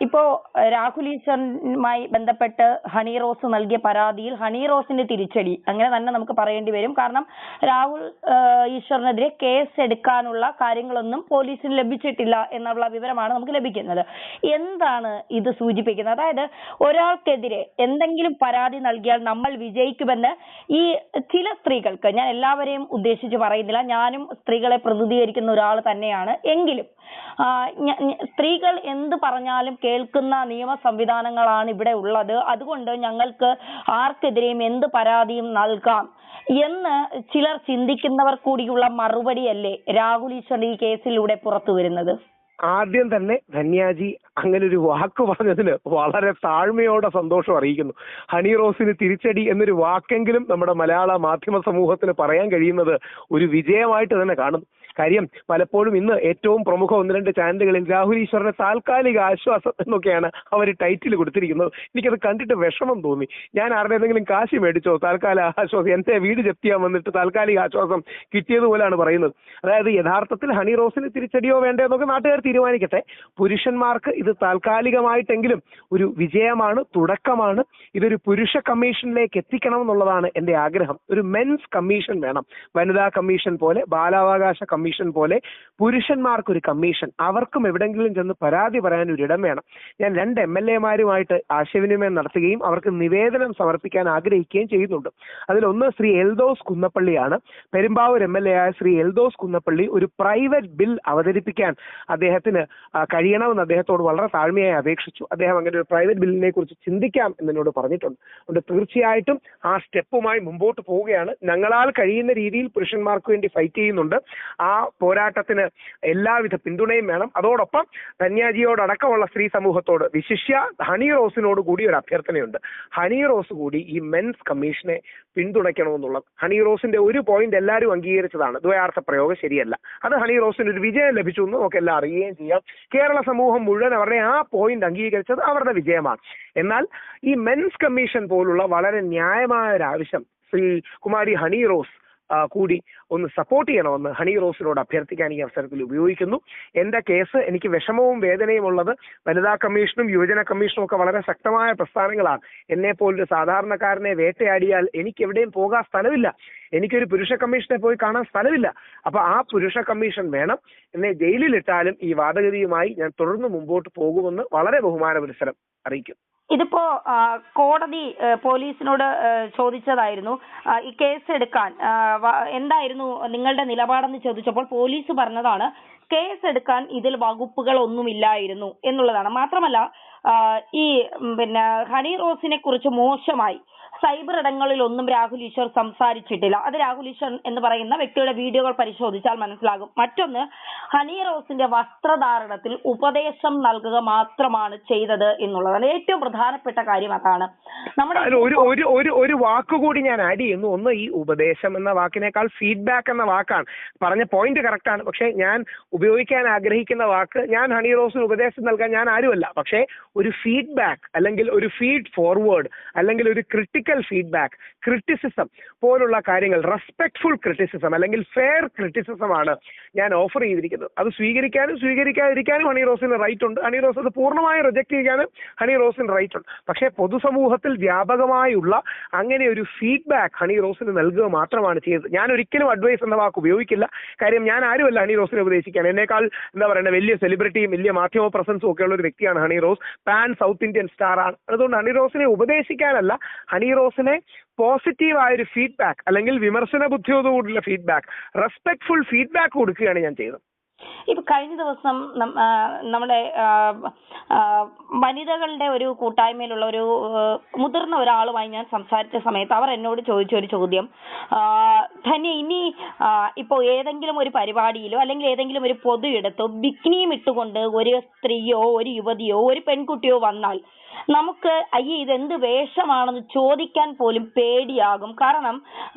ഇപ്പോ രാഹുൽ ഈശ്വറുമായി ബന്ധപ്പെട്ട് ഹണി റോസ് നൽകിയ പരാതിയിൽ ഹണി റോസിന്റെ തിരിച്ചടി അങ്ങനെ തന്നെ നമുക്ക് പറയേണ്ടി വരും. കാരണം രാഹുൽ ഈശ്വറിനെതിരെ കേസ് എടുക്കാനുള്ള കാര്യങ്ങളൊന്നും പോലീസിന് ലഭിച്ചിട്ടില്ല എന്നുള്ള വിവരമാണ് നമുക്ക് ലഭിക്കുന്നത്. എന്താണ് ഇത് സൂചിപ്പിക്കുന്നത്? അതായത് ഒരാൾക്കെതിരെ എന്തെങ്കിലും പരാതി നൽകിയാൽ നമ്മൾ വിജയിക്കുമെന്ന് ഈ ചില സ്ത്രീകൾക്ക്, ഞാൻ എല്ലാവരെയും ഉദ്ദേശിച്ച് പറയുന്നില്ല, ഞാനും സ്ത്രീകളെ പ്രതിനിധീകരിക്കുന്ന ഒരാൾ തന്നെയാണ്, എങ്കിലും സ്ത്രീകൾ എന്ത് പറഞ്ഞാലും കേൾക്കുന്ന നിയമ സംവിധാനങ്ങളാണ് ഇവിടെ ഉള്ളത്. അതുകൊണ്ട് ഞങ്ങൾക്ക് ആർക്കെതിരെയും എന്ത് പരാതിയും നൽകാം എന്ന് ചിലർ ചിന്തിക്കുന്നവർ കൂടിയുള്ള മറുപടിയല്ലേ രാഹുൽ ഈശ്വർ ഈ കേസിലൂടെ പുറത്തു വരുന്നത്? ആദ്യം തന്നെ ധന്യാജി അങ്ങനെ ഒരു വാക്ക് പറഞ്ഞതിന് വളരെ താഴ്മയോടെ സന്തോഷം അറിയിക്കുന്നു. ഹണി റോസിന് തിരിച്ചടി എന്നൊരു വാക്കെങ്കിലും നമ്മുടെ മലയാള മാധ്യമ സമൂഹത്തിന് പറയാൻ കഴിയുന്നത് ഒരു വിജയമായിട്ട് തന്നെ കാണുന്നു. കാര്യം പലപ്പോഴും ഇന്ന് ഏറ്റവും പ്രമുഖ 1-2 ചാനലുകളിൽ രാഹുൽ ഈശ്വറിന്റെ താൽക്കാലിക ആശ്വാസം എന്നൊക്കെയാണ് അവർ ടൈറ്റിൽ കൊടുത്തിരിക്കുന്നത്. എനിക്കത് കണ്ടിട്ട് വിഷമം തോന്നി. ഞാൻ ആരുടെ എന്തെങ്കിലും കാശ് മേടിച്ചോ താൽക്കാലിക ആശ്വാസം, എന്റെ വീട് ജപ്തി ചെയ്യാൻ വന്നിട്ട് താൽക്കാലിക ആശ്വാസം കിട്ടിയതുപോലെയാണ് പറയുന്നത്. അതായത് യഥാർത്ഥത്തിൽ ഹണി റോസിന് തിരിച്ചടിയോ വേണ്ടോ എന്നൊക്കെ നാട്ടുകാർ തീരുമാനിക്കട്ടെ. പുരുഷന്മാർക്ക് ഇത് താൽക്കാലികമായിട്ടെങ്കിലും ഒരു വിജയമാണ്, തുടക്കമാണ്. ഇതൊരു പുരുഷ കമ്മീഷനിലേക്ക് എത്തിക്കണം എന്നുള്ളതാണ് എന്റെ ആഗ്രഹം. ഒരു മെൻസ് കമ്മീഷൻ വേണം. വനിതാ കമ്മീഷൻ പോലെ, ബാലാവകാശ കമ്മീഷൻ പോലെ പുരുഷന്മാർക്കൊരു കമ്മീഷൻ. അവർക്കും എവിടെങ്കിലും ചെന്ന് പരാതി പറയാൻ ഒരിടം വേണം. ഞാൻ 2 MLA-മാരുമായിട്ട് ആശയവിനിമയം നടത്തുകയും അവർക്ക് നിവേദനം സമർപ്പിക്കാൻ ആഗ്രഹിക്കുകയും ചെയ്യുന്നുണ്ട്. അതിലൊന്ന് ശ്രീ എൽദോസ് കുന്നപ്പള്ളിയാണ്. പെരുമ്പാവൂർ MLA ആയ ശ്രീ എൽദോസ് കുന്നപ്പള്ളി ഒരു പ്രൈവറ്റ് ബിൽ അവതരിപ്പിക്കാൻ അദ്ദേഹത്തിന് കഴിയണമെന്ന് അദ്ദേഹത്തോട് വളരെ താഴ്മയായി അപേക്ഷിച്ചു. അദ്ദേഹം അങ്ങനെ ഒരു പ്രൈവറ്റ് ബില്ലിനെ കുറിച്ച് ചിന്തിക്കാം എന്നോട് പറഞ്ഞിട്ടുണ്ട്. അതുകൊണ്ട് തീർച്ചയായിട്ടും ആ സ്റ്റെപ്പുമായി മുമ്പോട്ട് പോവുകയാണ്. ഞങ്ങളാൽ കഴിയുന്ന രീതിയിൽ പുരുഷന്മാർക്ക് വേണ്ടി ഫൈറ്റ് ചെയ്യുന്നുണ്ട്. ആ പോരാട്ടത്തിന് എല്ലാവിധ പിന്തുണയും വേണം. അതോടൊപ്പം ധന്യാജിയോടക്കമുള്ള സ്ത്രീ സമൂഹത്തോട്, വിശിഷ്യ ഹണി റോസിനോട് കൂടി ഒരു അഭ്യർത്ഥനയുണ്ട്. ഹണി റോസ് കൂടി ഈ മെൻസ് കമ്മീഷനെ പിന്തുണയ്ക്കണമെന്നുള്ളത്. ഹണി റോസിന്റെ ഒരു പോയിന്റ് എല്ലാവരും അംഗീകരിച്ചതാണ്, ദ്വയാർത്ഥ പ്രയോഗം ശരിയല്ല. അത് ഹണി റോസിന് ഒരു വിജയം ലഭിച്ചു എന്ന് നമുക്ക് എല്ലാം അറിയുകയും ചെയ്യാം. കേരള സമൂഹം മുഴുവൻ അവരുടെ ആ പോയിന്റ് അംഗീകരിച്ചത് അവരുടെ വിജയമാണ്. എന്നാൽ ഈ മെൻസ് കമ്മീഷൻ പോലുള്ള വളരെ ന്യായമായ ഒരു ആവശ്യം ശ്രീ കുമാരി ഹണി റോസ് കൂടി ഒന്ന് സപ്പോർട്ട് ചെയ്യണമെന്ന് ഹണി റോസിനോട് അഭ്യർത്ഥിക്കാൻ ഈ അവസരത്തിൽ ഉപയോഗിക്കുന്നു. എന്റെ കേസ് എനിക്ക് വിഷമവും വേദനയും ഉള്ളത് വനിതാ കമ്മീഷനും യുവജന കമ്മീഷനും ഒക്കെ വളരെ ശക്തമായ പ്രസ്ഥാനങ്ങളാണ്. എന്നെ പോലൊരു സാധാരണക്കാരനെ വേട്ടയാടിയാൽ എനിക്ക് എവിടെയും പോകാൻ സ്ഥലമില്ല. എനിക്കൊരു പുരുഷ കമ്മീഷനെ പോയി കാണാൻ സ്ഥലമില്ല. അപ്പൊ ആ പുരുഷ കമ്മീഷൻ വേണം. എന്നെ ജയിലിലിട്ടാലും ഈ വാദഗതിയുമായി ഞാൻ തുടർന്ന് മുമ്പോട്ട് പോകുമെന്ന് വളരെ ബഹുമാന പുരസ്സരം അറിയിക്കും. ഇതിപ്പോ കോടതി പോലീസിനോട് ചോദിച്ചതായിരുന്നു ഈ കേസ് എടുക്കാൻ എന്തായിരുന്നു നിങ്ങളുടെ നിലപാടെന്ന് ചോദിച്ചപ്പോൾ പോലീസ് പറഞ്ഞതാണ് കേസ് എടുക്കാൻ ഇതിൽ വകുപ്പുകൾ ഒന്നുമില്ലായിരുന്നു എന്നുള്ളതാണ്. മാത്രമല്ല ഈ ഹണി റോസിനെ കുറിച്ച് മോശമായി സൈബർ ഇടങ്ങളിലൊന്നും രാഹുൽ ഈശ്വർ സംസാരിച്ചിട്ടില്ല. അത് രാഹുൽ ഈശ്വർ എന്ന് പറയുന്ന വ്യക്തിയുടെ വീഡിയോകൾ പരിശോധിച്ചാൽ മനസ്സിലാകും. മറ്റൊന്ന്, ഹണി റോസിന്റെ വസ്ത്രധാരണത്തിൽ ഉപദേശം നൽകുക മാത്രമാണ് ചെയ്തത് എന്നുള്ളതാണ് ഏറ്റവും പ്രധാനപ്പെട്ട കാര്യം. അതാണ് ഒരു വാക്കുകൂടി ഞാൻ ആഡ് ചെയ്യുന്നു. ഒന്ന്, ഈ ഉപദേശം എന്ന വാക്കിനേക്കാൾ ഫീഡ്ബാക്ക് എന്ന വാക്കാണ്. പറഞ്ഞ പോയിന്റ് കറക്റ്റ് ആണ്. പക്ഷെ ഞാൻ ഉപയോഗിക്കാൻ ആഗ്രഹിക്കുന്ന വാക്ക്, ഞാൻ ഹണി റോസിന് ഉപദേശം നൽകാൻ ഞാൻ ആരുമല്ല. പക്ഷേ ഒരു ഫീഡ്ബാക്ക് അല്ലെങ്കിൽ ഒരു ഫീഡ് ഫോർവേഡ് അല്ലെങ്കിൽ ഒരു ക്രിട്ടിക്കൽ ഫീഡ്ബാക്ക്, ക്രിറ്റിസിസം പോലുള്ള കാര്യങ്ങൾ, റെസ്പെക്ട്ഫുൾ ക്രിറ്റിസിസം അല്ലെങ്കിൽ ഫെയർ ക്രിറ്റിസിസം ആണ് ഞാൻ ഓഫർ ചെയ്തിരിക്കുന്നത്. അത് സ്വീകരിക്കാനും സ്വീകരിക്കാതിരിക്കാനും ഹണി റോസിന് റൈറ്റ് ഉണ്ട്. ഹണി റോസ് അത് പൂർണ്ണമായും റിജക്ട് ചെയ്യാനും ഹണി റോസിന് റൈറ്റ് ഉണ്ട്. പക്ഷേ പൊതുസമൂഹത്തിൽ വ്യാപകമായുള്ള അങ്ങനെ ഒരു ഫീഡ്ബാക്ക് ഹണി റോസിന് നൽകുക മാത്രമാണ് ചെയ്തത്. ഞാൻ ഒരിക്കലും അഡ്വൈസ് എന്ന വാക്ക് ഉപയോഗിക്കില്ല. കാര്യം ഞാൻ ആരുമല്ല ഹണി റോസിനെ ഉപദേശിക്കാൻ. എന്നേക്കാൾ വലിയ സെലിബ്രിറ്റിയും വലിയ മാധ്യമ പ്രസൻസും ഒക്കെ ഉള്ള ഒരു വ്യക്തിയാണ് Honey Rose. Pan south Indian star ആണ്. അതുകൊണ്ട് ഹണി റോസിനെ ഉപദേശിക്കാനല്ല, ഹണി റോസിനെ പോസിറ്റീവായ ഒരു ഫീഡ്ബാക്ക് അല്ലെങ്കിൽ വിമർശന ബുദ്ധിയോടുകൂടിയുള്ള ഫീഡ്ബാക്ക്, റെസ്പെക്ട്ഫുൾ ഫീഡ്ബാക്ക് കൊടുക്കുകയാണ് ഞാൻ ചെയ്തത്. ഇപ്പൊ കഴിഞ്ഞ ദിവസം നമ്മുടെ വനിതകളുടെ ഒരു കൂട്ടായ്മയിലുള്ള ഒരു മുതിർന്ന ഒരാളുമായി ഞാൻ സംസാരിച്ച സമയത്ത് അവർ എന്നോട് ചോദിച്ച ഒരു ചോദ്യം, ധന്യ, ഇനി ഇപ്പോ ഏതെങ്കിലും ഒരു പരിപാടിയിലോ അല്ലെങ്കിൽ ഏതെങ്കിലും ഒരു പൊതു ഇടത്തോ ബിക്കിനിയും ഇട്ടുകൊണ്ട് ഒരു സ്ത്രീയോ ഒരു യുവതിയോ ഒരു പെൺകുട്ടിയോ വന്നാൽ നമുക്ക് ഇതെന്ത് വേഷമാണെന്ന് ചോദിക്കാൻ പോലും പേടിയാകും. കാരണം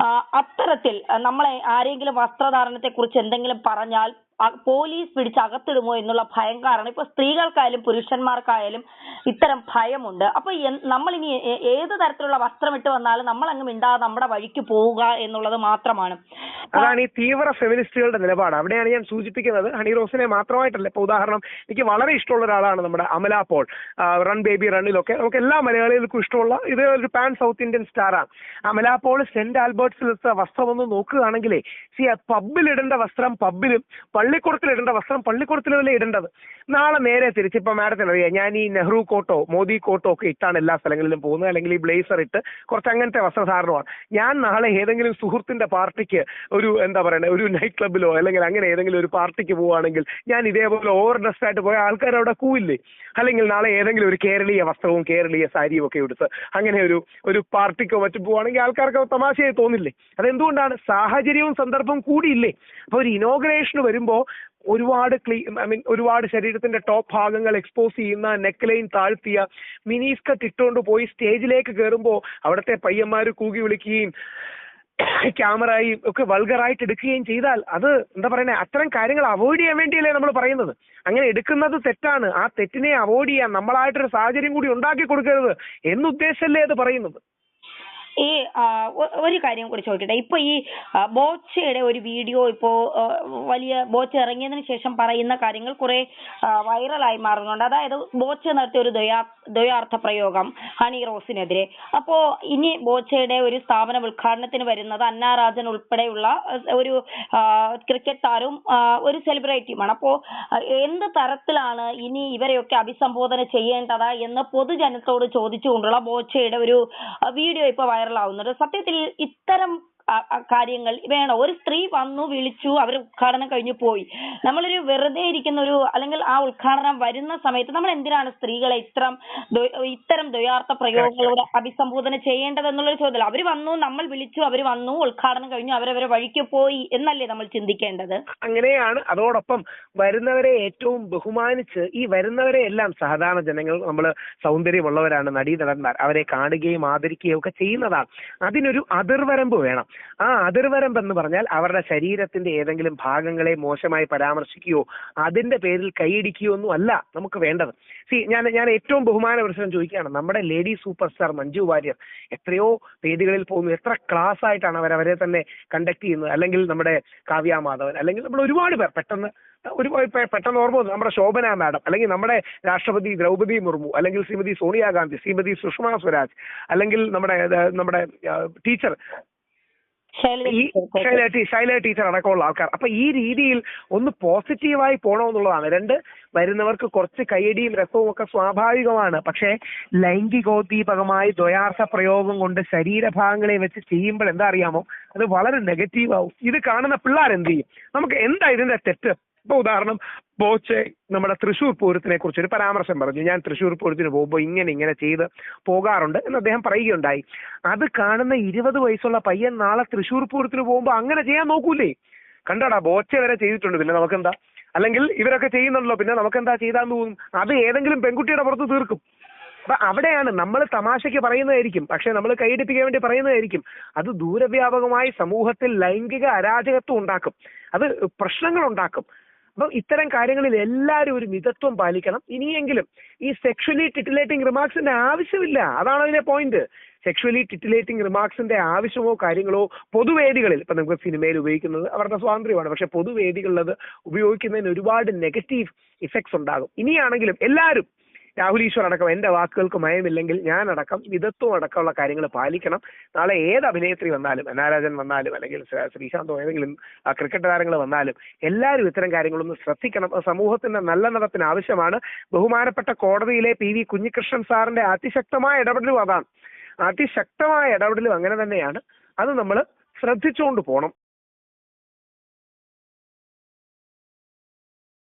അത്തരത്തിൽ നമ്മളെ ആരെങ്കിലും വസ്ത്രധാരണത്തെ കുറിച്ച് എന്തെങ്കിലും പറഞ്ഞാൽ പോലീസ് പിടിച്ച് അകത്തിടുമോ എന്നുള്ള ഭയം കാരണം ഇപ്പൊ സ്ത്രീകൾക്കായാലും പുരുഷന്മാർക്കായാലും ഇത്തരം ഭയമുണ്ട്. അപ്പൊ നമ്മൾ ഇനി ഏത് തരത്തിലുള്ള വസ്ത്രം ഇട്ട് വന്നാലും നമ്മൾ അങ്ങ് മിണ്ടാതെ നമ്മുടെ വഴിക്ക് പോവുക എന്നുള്ളത് മാത്രമാണ്. അതാണ് ഈ തീവ്ര ഫെമിനിസ്റ്റുകളുടെ നിലപാട്. അവിടെയാണ് ഞാൻ സൂചിപ്പിക്കുന്നത്. ഹണി റോസിനെ മാത്രമായിട്ടല്ല. ഇപ്പൊ ഉദാഹരണം, എനിക്ക് വളരെ ഇഷ്ടമുള്ള ഒരാളാണ് നമ്മുടെ അമല പോൾ. റൺ ബേബി റണ്ണിലൊക്കെ നമുക്ക് എല്ലാ മലയാളികൾക്കും ഇഷ്ടമുള്ള ഇത് ഒരു പാൻ സൗത്ത് ഇന്ത്യൻ സ്റ്റാറാണ്. അമല പോൾ സെന്റ് ആൽബർട്ട്സിൽ വസ്ത്രം ഒന്ന് നോക്കുകയാണെങ്കിലേ പബ്ബിൽ ഇടേണ്ട വസ്ത്രം പബ്ബിലും പള്ളിക്കൂടത്തിൽ ഇടേണ്ട വസ്ത്രം പള്ളിക്കൂടത്തിലല്ലേ ഇടേണ്ടത്. നാളെ നേരെ തിരിച്ച് ഇപ്പൊ മാഡത്തിന് അറിയാം, ഞാൻ ഈ നെഹ്റു കോട്ടോ മോദി കോട്ടോ ഒക്കെ ഇട്ടാണ് എല്ലാ സ്ഥലങ്ങളിലും പോകുന്നത്, അല്ലെങ്കിൽ ഈ ബ്ലേസർ ഇട്ട് കുറച്ച് അങ്ങനത്തെ വസ്ത്രധാരണമാണ്. ഞാൻ നാളെ ഏതെങ്കിലും സുഹൃത്തിന്റെ പാർട്ടിക്ക് ഒരു എന്താ പറയുക ഒരു നൈറ്റ് ക്ലബ്ബിലോ അല്ലെങ്കിൽ അങ്ങനെ ഏതെങ്കിലും ഒരു പാർട്ടിക്ക് പോവുകയാണെങ്കിൽ ഞാൻ ഇതേപോലെ ഓവർ ഡ്രസ്ഡ് ആയിട്ട് പോയ ആൾക്കാർ അവിടെ കൂവില്ലേ? അല്ലെങ്കിൽ നാളെ ഏതെങ്കിലും ഒരു കേരളീയ വസ്ത്രവും കേരളീയ സാരിയും ഒക്കെ എടുത്ത് അങ്ങനെ ഒരു പാർട്ടിക്കോ മറ്റും പോവുകയാണെങ്കിൽ ആൾക്കാർക്ക് തമാശയായി തോന്നില്ലേ? അതെന്തുകൊണ്ടാണ്? സാഹചര്യവും സന്ദർഭവും കൂടിയില്ലേ? അപ്പൊ ഒരു ഇനോഗ്രേഷന് വരുമ്പോ ഒരുപാട് ശരീരത്തിന്റെ ടോപ്പ് ഭാഗങ്ങൾ എക്സ്പോസ് ചെയ്യുന്ന, നെക്ക് ലൈൻ താഴ്ത്തിയ മിനിസ്കർട്ട് ഇട്ടുകൊണ്ട് പോയി സ്റ്റേജിലേക്ക് കയറുമ്പോൾ അവിടുത്തെ പയ്യന്മാര് കൂകി വിളിക്കുകയും ക്യാമറയും ഒക്കെ വൾഗറായിട്ട് എടുക്കുകയും ചെയ്താൽ അത് എന്താ പറയുന്നത്, അത്തരം കാര്യങ്ങൾ അവോയ്ഡ് ചെയ്യാൻ വേണ്ടിയല്ലേ നമ്മൾ പറയുന്നത്. അങ്ങനെ എടുക്കുന്നത് തെറ്റാണ്. ആ തെറ്റിനെ അവോയ്ഡ് ചെയ്യാൻ നമ്മളായിട്ടൊരു സാഹചര്യം കൂടി ഉണ്ടാക്കി കൊടുക്കരുത് എന്നുദ്ദേശമല്ലേ അത് പറയുന്നത്. ഈ ഒരു കാര്യം കൂടി ചോദിക്കട്ടെ. ഇപ്പൊ ഈ ബോച്ചയുടെ ഒരു വീഡിയോ ഇപ്പോ വലിയ ബോച്ച ഇറങ്ങിയതിനു ശേഷം പറയുന്ന കാര്യങ്ങൾ കുറെ വൈറലായി മാറുന്നുണ്ട്. അതായത് ബോച്ച നടത്തിയ ഒരു ദ്വയാർത്ഥ പ്രയോഗം ഹണി റോസിനെതിരെ. അപ്പോ ഇനി ബോച്ചയുടെ ഒരു സ്ഥാപന ഉദ്ഘാടനത്തിന് വരുന്നത് അന്ന രാജൻ ഉൾപ്പെടെയുള്ള ഒരു ക്രിക്കറ്റ് താരവും ഒരു സെലിബ്രിറ്റിയുമാണ്. അപ്പോ എന്ത് തരത്തിലാണ് ഇനി ഇവരെയൊക്കെ അഭിസംബോധന ചെയ്യേണ്ടത് എന്ന് പൊതുജനത്തോട് ചോദിച്ചുകൊണ്ടുള്ള ബോച്ചയുടെ ഒരു വീഡിയോ ഇപ്പൊ വൈറലാവുന്നത്. സത്യത്തിൽ ഇത്തരം കാര്യങ്ങൾ വേണോ? ഒരു സ്ത്രീ വന്നു, വിളിച്ചു, അവർ ഉദ്ഘാടനം കഴിഞ്ഞു പോയി. നമ്മളൊരു വെറുതെ ഇരിക്കുന്ന അല്ലെങ്കിൽ ആ ഉദ്ഘാടനം വരുന്ന സമയത്ത് നമ്മൾ എന്തിനാണ് സ്ത്രീകളെ ഇത്തരം ദ്വയാർത്ഥ പ്രയോഗങ്ങളോട് അഭിസംബോധന ചെയ്യേണ്ടത് എന്നുള്ളൊരു ചോദ്യമല്ല. അവർ വന്നു, നമ്മൾ വിളിച്ചു, അവർ വന്നു, ഉദ്ഘാടനം കഴിഞ്ഞു, അവരവരെ വഴിക്ക് പോയി എന്നല്ലേ നമ്മൾ ചിന്തിക്കേണ്ടത്? അങ്ങനെയാണ്. അതോടൊപ്പം വരുന്നവരെ ഏറ്റവും ബഹുമാനിച്ച് ഈ വരുന്നവരെ എല്ലാം സാധാരണ ജനങ്ങൾ, നമ്മൾ സൗന്ദര്യമുള്ളവരാണ്, നടീനടന്മാർ, അവരെ കാണുകയും ആദരിക്കുകയും ഒക്കെ ചെയ്യുന്നതാണ്. അതിനൊരു അതിർവരമ്പ് വേണം. ആ അതിർവരമ്പ് എന്ന് പറഞ്ഞാൽ അവരുടെ ശരീരത്തിന്റെ ഏതെങ്കിലും ഭാഗങ്ങളെ മോശമായി പരാമർശിക്കുകയോ അതിന്റെ പേരിൽ കൈയിടിക്കുകയോ ഒന്നും അല്ല നമുക്ക് വേണ്ടത്. ഞാൻ ഏറ്റവും ബഹുമാന പ്രശ്നം ചോദിക്കുകയാണ്. നമ്മുടെ lady super star Manju Warrier എത്രയോ വേദികളിൽ പോകുന്നു. എത്ര ക്ലാസ് ആയിട്ടാണ് അവരെ തന്നെ കണ്ടക്ട് ചെയ്യുന്നത്. അല്ലെങ്കിൽ നമ്മുടെ കാവ്യ മാധവൻ, അല്ലെങ്കിൽ നമ്മൾ ഒരുപാട് പേർ പെട്ടെന്ന് ഓർമ്മ വന്നു. നമ്മുടെ ശോഭന മാഡം, അല്ലെങ്കിൽ നമ്മുടെ രാഷ്ട്രപതി ദ്രൗപദി മുർമു, അല്ലെങ്കിൽ ശ്രീമതി സോണിയാഗാന്ധി, ശ്രീമതി സുഷമ സ്വരാജ്, അല്ലെങ്കിൽ നമ്മുടെ ടീച്ചർ ശൈല ടീച്ചർ അടക്കമുള്ള ആൾക്കാർ. അപ്പൊ ഈ രീതിയിൽ ഒന്ന് പോസിറ്റീവായി പോകണമെന്നുള്ളതാണ്. രണ്ട്, വരുന്നവർക്ക് കുറച്ച് കയ്യടിയും രസവും ഒക്കെ സ്വാഭാവികമാണ്. പക്ഷേ ലൈംഗികോദ്ദീപകമായി ദ്വയാർത്ഥ പ്രയോഗം കൊണ്ട് ശരീരഭാഗങ്ങളെ വെച്ച് ചെയ്യുമ്പോൾ എന്താ അറിയാമോ, അത് വളരെ നെഗറ്റീവ് ആവും. ഇത് കാണുന്ന പിള്ളേർ എന്ത് ചെയ്യും? നമുക്ക് എന്താ ഇതിന്റെ തെറ്റ്? ഇപ്പൊ ഉദാഹരണം, ബോച്ചെ നമ്മുടെ തൃശ്ശൂർ പൂരത്തിനെ കുറിച്ച് ഒരു പരാമർശം പറഞ്ഞു. ഞാൻ തൃശ്ശൂർ പൂരത്തിന് പോകുമ്പോൾ ഇങ്ങനെ ചെയ്ത് പോകാറുണ്ട് എന്ന് അദ്ദേഹം പറയുകയുണ്ടായി. അത് കാണുന്ന 20 വയസ്സുള്ള പയ്യൻ നാളെ തൃശ്ശൂർ പൂരത്തിന് പോകുമ്പോൾ അങ്ങനെ ചെയ്യാൻ നോക്കൂലേ? കണ്ടോടാ, ബോച്ചെ വരെ ചെയ്തിട്ടുണ്ട്, പിന്നെ നമുക്കെന്താ? അല്ലെങ്കിൽ ഇവരൊക്കെ ചെയ്യുന്നുണ്ടല്ലോ, പിന്നെ നമുക്കെന്താ ചെയ്താന്ന് തോന്നും. അത് ഏതെങ്കിലും പെൺകുട്ടിയുടെ പുറത്ത് തീർക്കും. അപ്പൊ അവിടെയാണ് നമ്മൾ തമാശയ്ക്ക് പറയുന്നതായിരിക്കും, പക്ഷെ നമ്മൾ കൈയടിപ്പിക്കാൻ വേണ്ടി പറയുന്നതായിരിക്കും. അത് ദൂരവ്യാപകമായി സമൂഹത്തിൽ ലൈംഗിക അരാജകത്വം ഉണ്ടാക്കും, അത് പ്രശ്നങ്ങൾ ഉണ്ടാക്കും. അപ്പൊ ഇത്തരം കാര്യങ്ങളിൽ എല്ലാവരും ഒരു മിതത്വം പാലിക്കണം. ഇനിയെങ്കിലും ഈ സെക്ഷലി ടിറ്റിലേറ്റിംഗ് റിമാർക്സിന്റെ ആവശ്യമില്ല. അതാണ് അതിന്റെ പോയിന്റ്. സെക്ഷലി ടിറ്റിലേറ്റിംഗ് റിമാർക്സിന്റെ ആവശ്യമോ കാര്യങ്ങളോ പൊതുവേദികളിൽ, ഇപ്പൊ നമുക്ക് സിനിമയിൽ ഉപയോഗിക്കുന്നത് അവരുടെ സ്വാതന്ത്ര്യമാണ്, പക്ഷെ പൊതുവേദികളിൽ അത് ഉപയോഗിക്കുന്നതിന് ഒരുപാട് നെഗറ്റീവ് ഇഫക്ട്സ് ഉണ്ടാകും. ഇനിയാണെങ്കിലും എല്ലാവരും, രാഹുൽ ഈശ്വർ അടക്കം, എന്റെ വാക്കുകൾക്ക് മയമില്ലെങ്കിൽ ഞാനടക്കം മിതത്വം അടക്കമുള്ള കാര്യങ്ങൾ പാലിക്കണം. നാളെ ഏത് അഭിനേത്രി വന്നാലും, അനാരാജൻ വന്നാലും, അല്ലെങ്കിൽ ശ്രീശാന്തോ ഏതെങ്കിലും ക്രിക്കറ്റ് താരങ്ങൾ വന്നാലും എല്ലാവരും ഇത്തരം കാര്യങ്ങളൊന്ന് ശ്രദ്ധിക്കണം. സമൂഹത്തിന്റെ നല്ല നടപ്പിന് ആവശ്യമാണ്. ബഹുമാനപ്പെട്ട കോടതിയിലെ PV കുഞ്ഞികൃഷ്ണൻ സാറിന്റെ അതിശക്തമായ ഇടപെടലും അതാണ്. അതിശക്തമായ ഇടപെടലും അങ്ങനെ തന്നെയാണ്. അത് നമ്മൾ ശ്രദ്ധിച്ചുകൊണ്ട് പോകണം.